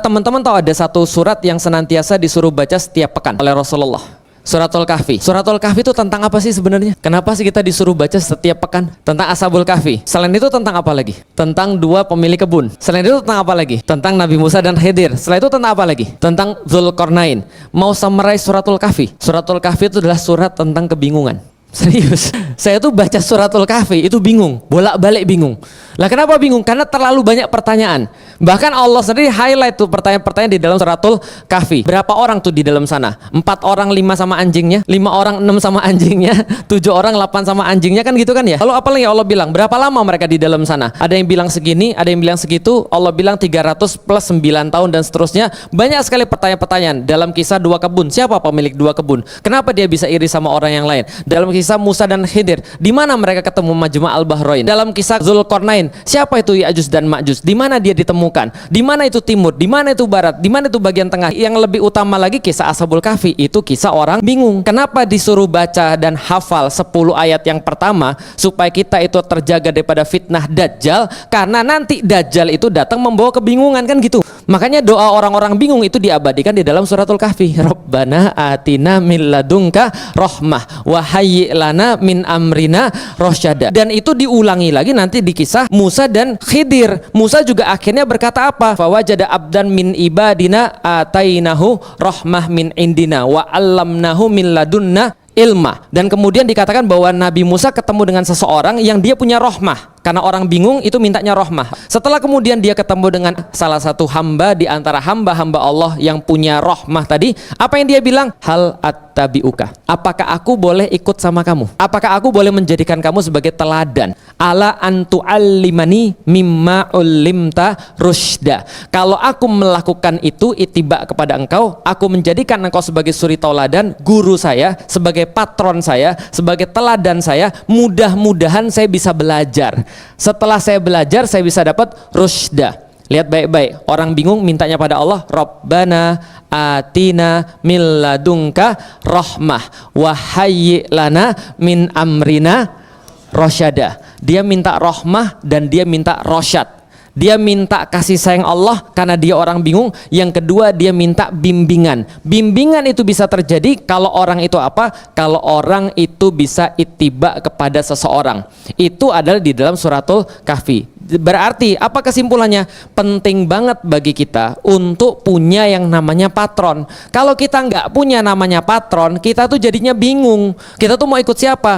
Teman-teman tahu ada satu surat yang senantiasa disuruh baca setiap pekan oleh Rasulullah. Suratul Kahfi. Suratul Kahfi itu tentang apa sih sebenarnya? Kenapa sih kita disuruh baca setiap pekan? Tentang Ashabul Kahfi. Selain itu tentang apa lagi? Tentang dua pemilik kebun. Selain itu tentang apa lagi? Tentang Nabi Musa dan Khidir. Setelah itu tentang apa lagi? Tentang Dzulqarnain. Mau summarize Suratul Kahfi? Suratul Kahfi itu adalah surat tentang kebingungan. Serius, saya tuh baca Suratul Kahfi itu bingung, bolak-balik bingung. Lah kenapa bingung? Karena terlalu banyak pertanyaan. Bahkan Allah sendiri highlight tuh pertanyaan-pertanyaan di dalam Suratul Kahfi. Berapa orang tuh di dalam sana? 4 orang 5 sama anjingnya, 5 orang 6 sama anjingnya, 7 orang 8 sama anjingnya, kan gitu kan ya. Lalu apa lagi Allah bilang? Berapa lama mereka di dalam sana? Ada yang bilang segini, ada yang bilang segitu. Allah bilang 300 plus 9 tahun dan seterusnya. Banyak sekali pertanyaan-pertanyaan. Dalam kisah 2 kebun, siapa pemilik 2 kebun? Kenapa dia bisa iri sama orang yang lain? Dalam kisah Musa dan Khidir, di mana mereka ketemu Majma' al-Bahrain? Dalam kisah Dzulqarnain, siapa itu Ya'juj dan Ma'juj? Di mana dia ditemukan? Di mana itu timur? Di mana itu barat? Di mana itu bagian tengah? Yang lebih utama lagi kisah Ashabul Kahfi, itu kisah orang bingung. Kenapa disuruh baca dan hafal 10 ayat yang pertama? Supaya kita itu terjaga daripada fitnah Dajjal, karena nanti Dajjal itu datang membawa kebingungan, kan gitu. Makanya doa orang-orang bingung itu diabadikan di dalam Suratul Kahfi. Rabbana atina min ladunka rahmah wa hayyi lana min amrina rasyada. Dan itu diulangi lagi nanti di kisah Musa dan Khidir. Musa juga akhirnya berkata apa? Fawajada abdan min ibadina atainahu rahmah min indina wa allamnahu min ladunna ilma. Dan kemudian dikatakan bahwa Nabi Musa ketemu dengan seseorang yang dia punya rahmah. Karena orang bingung itu mintanya rahmah. Setelah kemudian dia ketemu dengan salah satu hamba di antara hamba-hamba Allah yang punya rahmah tadi, apa yang dia bilang? Hal attabi'uka. Apakah aku boleh ikut sama kamu? Apakah aku boleh menjadikan kamu sebagai teladan? Ala antu'allimani mimma ulimta rusyda. Kalau aku melakukan itu ittiba kepada engkau, aku menjadikan engkau sebagai suri tauladan, guru saya, sebagai patron saya, sebagai teladan saya. Mudah-mudahan saya bisa belajar. Setelah saya belajar, saya bisa dapat rusyda. Lihat baik-baik, orang bingung mintanya pada Allah, Rabbana atina min ladunka rahmah wa hayyi lana min amrina rasyada. Dia minta rahmah dan dia minta rasyad. Dia minta kasih sayang Allah karena dia orang bingung. Yang kedua, dia minta bimbingan. Bimbingan itu bisa terjadi kalau orang itu apa? Kalau orang itu bisa ittiba kepada seseorang. Itu adalah di dalam Suratul Kahfi. Berarti apa kesimpulannya? Penting banget bagi kita untuk punya yang namanya patron. Kalau kita nggak punya namanya patron, kita tuh jadinya bingung. Kita tuh mau ikut siapa?